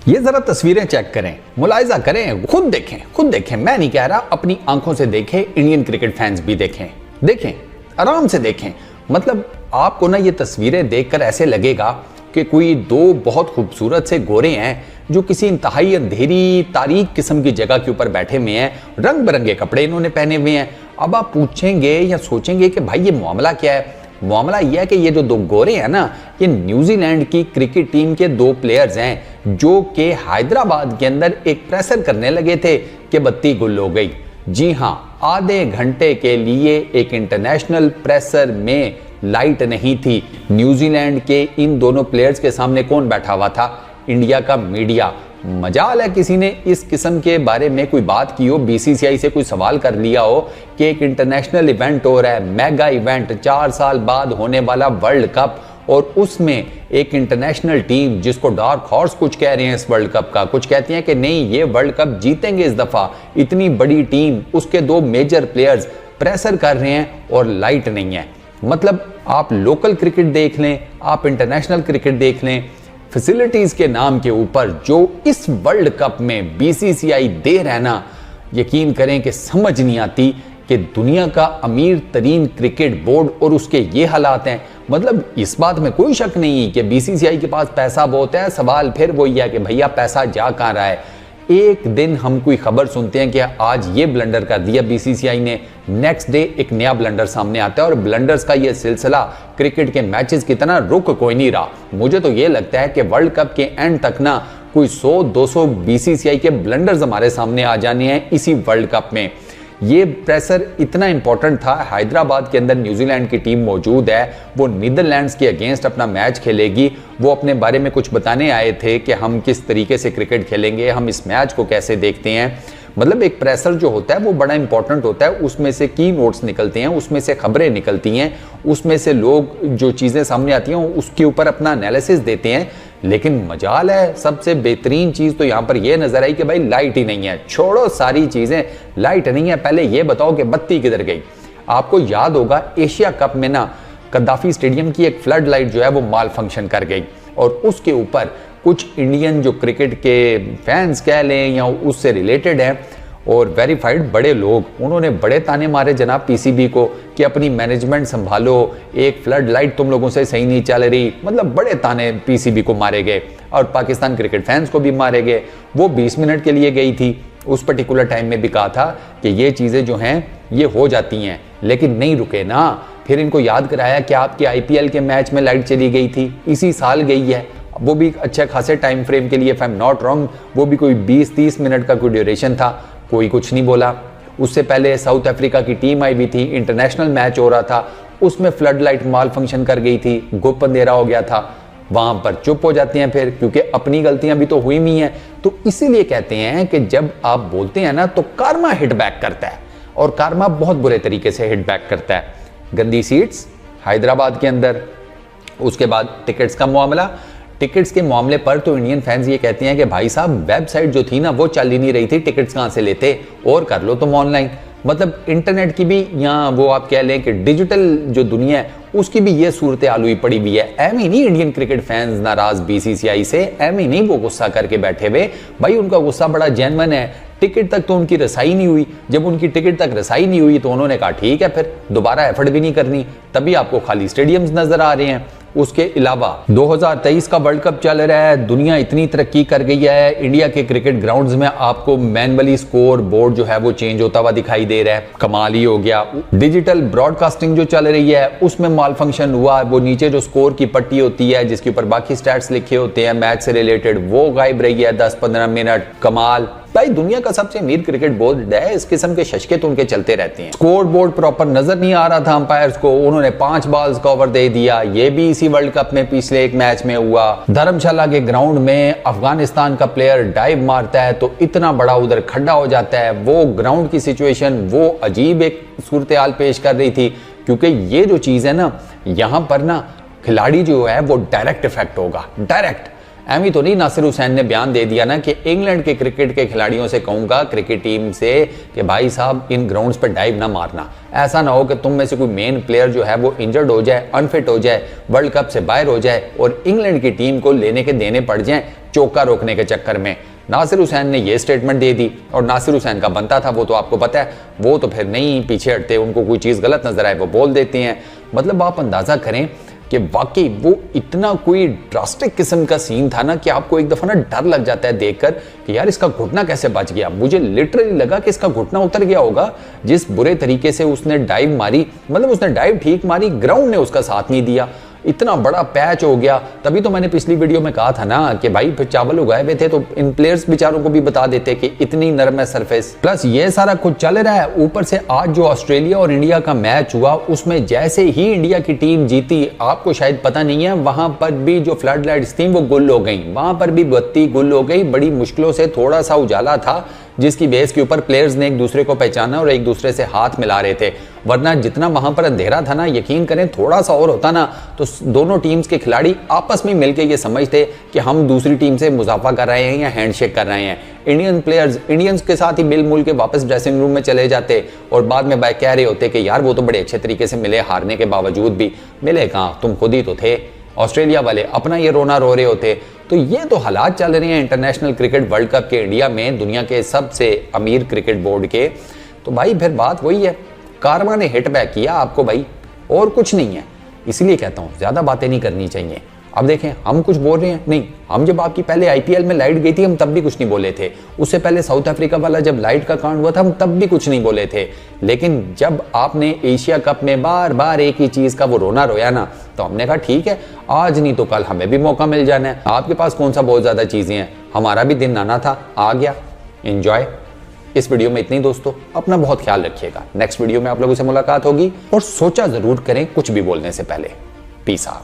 ये जरा तस्वीरें चेक करें, मुलाहिजा करें, खुद देखें। मैं नहीं कह रहा, अपनी आंखों से देखें, इंडियन क्रिकेट फैंस भी देखें, आराम से देखें। मतलब आपको ना ये तस्वीरें देखकर ऐसे लगेगा कि कोई दो बहुत खूबसूरत से गोरे हैं जो किसी इंतहाई अंधेरी तारीक किस्म की जगह के ऊपर बैठे हुए हैं, रंग बिरंगे कपड़े इन्होंने पहने हुए हैं। अब आप पूछेंगे या सोचेंगे कि भाई ये मामला क्या है। मामला यह है कि ये जो दो गोरे हैं ना, ये न्यूजीलैंड की क्रिकेट टीम के दो प्लेयर्स हैं जो कि हैदराबाद के अंदर एक प्रेशर करने लगे थे कि बत्ती गुल हो गई। जी हां, आधे घंटे के लिए एक इंटरनेशनल प्रेशर में लाइट नहीं थी। न्यूजीलैंड के इन दोनों प्लेयर्स के सामने कौन बैठा हुआ था? इंडिया का मीडिया। मजाल है किसी ने इस किस्म के बारे में कोई बात की हो, बीसीसीआई से कोई सवाल कर लिया हो कि एक इंटरनेशनल इवेंट हो रहा है, मेगा इवेंट, 4 साल बाद होने वाला वर्ल्ड कप, और उसमें एक इंटरनेशनल टीम जिसको डार्क हॉर्स कुछ कह रहे हैं इस वर्ल्ड कप का, कुछ कहती हैं कि नहीं ये वर्ल्ड कप जीतेंगे इस दफा, इतनी बड़ी टीम, उसके दो मेजर प्लेयर्स प्रेशर कर रहे हैं और लाइट नहीं है। मतलब आप लोकल क्रिकेट देख लें, आप इंटरनेशनल क्रिकेट देख लें, फैसिलिटीज के नाम के ऊपर जो इस वर्ल्ड कप में बीसीसीआई दे रहना, यकीन करें कि समझ नहीं आती कि दुनिया का अमीर तरीन क्रिकेट बोर्ड और उसके ये हालात हैं। मतलब इस बात में कोई शक नहीं कि बीसीसीआई के पास पैसा बहुत है। सवाल फिर वही है कि भैया पैसा जा कहाँ रहा है। एक दिन हम कोई खबर सुनते हैं कि आज ये ब्लंडर कर दिया बीसीसीआई ने, नेक्स्ट डे एक नया ब्लंडर सामने आता है, और ब्लंडर्स का ये सिलसिला क्रिकेट के मैचेस की तरह रुक कोई नहीं रहा। मुझे तो ये लगता है कि वर्ल्ड कप के एंड तक ना कोई 100-200 बीसीसीआई के ब्लंडर्स हमारे सामने आ जाने हैं इसी वर्ल्ड कप में। ये प्रेशर इतना इंपॉर्टेंट था। हैदराबाद के अंदर न्यूजीलैंड की टीम मौजूद है, वो नीदरलैंड्स के अगेंस्ट अपना मैच खेलेगी। वो अपने बारे में कुछ बताने आए थे कि हम किस तरीके से क्रिकेट खेलेंगे, हम इस मैच को कैसे देखते हैं। मतलब एक प्रेशर जो होता है वो बड़ा इंपॉर्टेंट होता है, उसमें से की नोट्स निकलते हैं, उसमें से खबरें निकलती हैं, उसमें से लोग जो चीज़ें सामने आती हैं उसके ऊपर अपना एनालिसिस देते हैं। लेकिन मजाल है, सबसे बेहतरीन चीज़ तो यहाँ पर यह नजर आई कि भाई लाइट ही नहीं है। छोड़ो सारी चीज़ें, लाइट नहीं है, पहले ये बताओ कि बत्ती किधर गई। आपको याद होगा एशिया कप में ना कद्दाफी स्टेडियम की एक फ्लड लाइट जो है वो माल फंक्शन कर गई, और उसके ऊपर कुछ इंडियन जो क्रिकेट के फैंस कह लें या उससे रिलेटेड हैं और वेरीफाइड बड़े लोग, उन्होंने बड़े ताने मारे जनाब पीसीबी को कि अपनी मैनेजमेंट संभालो, एक फ्लड लाइट तुम लोगों से सही नहीं चल रही। मतलब बड़े ताने पीसीबी को मारे गए और पाकिस्तान क्रिकेट फैंस को भी मारे गए। वो 20 मिनट के लिए गई थी, उस पर्टिकुलर टाइम में भी कहा था कि ये चीज़ें जो हैं ये हो जाती हैं, लेकिन नहीं रुके ना। फिर इनको याद कराया कि आपके आईपीएल के मैच में लाइट चली गई थी, इसी साल गई है, वो भी अच्छे खासे टाइम फ्रेम के लिए, if I am not wrong वो भी कोई 20-30 मिनट का कोई ड्यूरेशन था। कोई कुछ नहीं बोला। उससे पहले साउथ अफ्रीका की टीम आई हुई थी, इंटरनेशनल मैच हो रहा था, उसमें फ्लड लाइट माल फंक्शन कर गई थी, गुप अंधेरा हो गया था, वहां पर चुप हो जाते हैं फिर, क्योंकि अपनी गलतियां भी तो हुई हुई हैं। तो इसीलिए कहते हैं कि जब आप बोलते हैं ना तो कार्मा हिट बैक करता है, और कार्मा बहुत बुरे तरीके से हिट बैक करता है। गंदी सीट्स हैदराबाद के अंदर, उसके बाद टिकट्स का मामला। टिकट्स के मामले पर तो इंडियन फैंस ये कहते हैं कि भाई साहब वेबसाइट जो थी ना वो चल ही नहीं रही थी, टिकट्स कहाँ से लेते, और कर लो तुम ऑनलाइन। मतलब इंटरनेट की भी, या वो आप कह लें कि डिजिटल जो दुनिया है उसकी भी ये सूरत हाल हुई पड़ी हुई है। एम ही नहीं इंडियन क्रिकेट फैंस नाराज बीसीसीआई से, एम ही नहीं वो गुस्सा करके बैठे हुए, भाई उनका गुस्सा बड़ा जेन्युइन है। टिकट तक तो उनकी रसाई नहीं हुई, जब उनकी टिकट तक रसाई नहीं हुई तो उन्होंने कहा ठीक है फिर दोबारा एफर्ट भी नहीं करनी, तभी आपको खाली स्टेडियम्स नजर आ रहे हैं। उसके अलावा 2023 का वर्ल्ड कप चल रहा है, दुनिया इतनी तरक्की कर गई है, इंडिया के क्रिकेट ग्राउंड्स में आपको मैनुअली स्कोर बोर्ड जो है वो चेंज होता हुआ दिखाई दे रहा है, कमाल ही हो गया। डिजिटल ब्रॉडकास्टिंग जो चल रही है उसमें माल फंक्शन हुआ, वो नीचे जो स्कोर की पट्टी होती है जिसके ऊपर बाकी स्टैट्स लिखे होते हैं मैच से रिलेटेड, वो गायब रही है 10-15 मिनट। कमाल भाई, दुनिया का सबसे अमीर क्रिकेट बोर्ड है, इस किस्म के शशके तो उनके चलते रहते हैं। स्कोर बोर्ड प्रॉपर नजर नहीं आ रहा था अंपायर्स को, उन्होंने 5 बॉल्स का ओवर दे दिया। ये भी इसी वर्ल्ड कप में पिछले एक मैच में हुआ। धर्मशाला के ग्राउंड में अफगानिस्तान का प्लेयर डाइव मारता है तो इतना बड़ा उधर खड्डा हो जाता है। वो ग्राउंड की सिचुएशन वो अजीब एक सूरत हाल पेश कर रही थी, क्योंकि ये जो चीज है ना, यहाँ पर ना खिलाड़ी जो है वो डायरेक्ट इफेक्ट होगा, डायरेक्ट। एमी तो नहीं नासिर हुसैन ने बयान दे दिया ना कि इंग्लैंड के क्रिकेट के खिलाड़ियों से कहूंगा, क्रिकेट टीम से, कि भाई साहब इन ग्राउंड्स पर डाइव ना मारना। ऐसा ना हो कि तुम में से कोई मेन प्लेयर जो है वो इंजर्ड हो जाए, अनफिट हो जाए, वर्ल्ड कप से बाहर हो जाए और इंग्लैंड की टीम को लेने के देने पड़ जाए चौका रोकने के चक्कर में। नासिर हुसैन ने ये स्टेटमेंट दे दी और नासिर हुसैन का बनता था, वो तो आपको पता है, वो तो फिर नहीं पीछे हटते, उनको कोई चीज़ गलत नजर आए वो बोल देते हैं। मतलब आप अंदाज़ा करें कि वाकई वो इतना कोई ड्रास्टिक किस्म का सीन था ना कि आपको एक दफ़ा ना डर लग जाता है देखकर कि यार इसका घुटना कैसे बच गया। मुझे लिटरली लगा कि इसका घुटना उतर गया होगा, जिस बुरे तरीके से उसने डाइव मारी। मतलब उसने डाइव ठीक मारी, ग्राउंड ने उसका साथ नहीं दिया, इतना बड़ा पैच हो गया। तभी तो मैंने पिछली वीडियो में कहा था ना कि भाई फिर चावल उगाए हुए थे तो इन प्लेयर्स बेचारों को भी बता देते कि इतनी नरम है सरफेस। प्लस ये सारा कुछ चल रहा है, ऊपर से आज जो ऑस्ट्रेलिया और इंडिया का मैच हुआ उसमें जैसे ही इंडिया की टीम जीती, आपको शायद पता नहीं है, वहां पर भी जो फ्लड लाइट्स थी वो गुल हो गई, वहां पर भी बत्ती गुल हो गई। बड़ी मुश्किलों से थोड़ा सा उजाला था जिसकी बेस के ऊपर प्लेयर्स ने एक दूसरे को पहचाना और एक दूसरे से हाथ मिला रहे थे। वरना जितना वहां पर अंधेरा था ना, यकीन करें थोड़ा सा और होता ना तो दोनों टीम्स के खिलाड़ी आपस में मिलकर ये समझते कि हम दूसरी टीम से मुजाफा कर रहे हैं या हैंडशेक कर रहे हैं। इंडियन प्लेयर्स इंडियंस के साथ ही मिल मुल के वापस ड्रेसिंग रूम में चले जाते और बाद में भाई कह रहे होते कि यार वो तो बड़े अच्छे तरीके से मिले, हारने के बावजूद भी। मिले कहाँ, तुम खुद ही तो थे। ऑस्ट्रेलिया वाले अपना ये रोना रो रहे होते। तो ये तो हालात चल रहे हैं इंटरनेशनल क्रिकेट वर्ल्ड कप के इंडिया में, दुनिया के सबसे अमीर क्रिकेट बोर्ड के। तो भाई फिर बात वही है, कारमा ने हिट बैक किया आपको भाई, और कुछ नहीं है। इसलिए कहता हूँ ज़्यादा बातें नहीं करनी चाहिए। अब देखें हम कुछ बोल रहे हैं नहीं, हम जब आपकी पहले आईपीएल में लाइट गई थी हम तब भी कुछ नहीं बोले थे। उससे पहले साउथ अफ्रीका वाला जब लाइट का कांड हुआ था हम तब भी कुछ नहीं बोले थे। लेकिन जब आपने एशिया कप में बार बार एक ही चीज़ का वो रोना रोया ना, तो हमने कहा ठीक है, आज नहीं तो कल हमें भी मौका मिल जाना है। आपके पास कौन सा बहुत ज़्यादा चीज़ें हैं, हमारा भी दिन आना था, आ गया, एंजॉय। इस वीडियो में इतनी दोस्तों, अपना बहुत ख्याल रखिएगा। नेक्स्ट वीडियो में आप लोगों से मुलाकात होगी और सोचा ज़रूर करें कुछ भी बोलने से पहले। Peace out.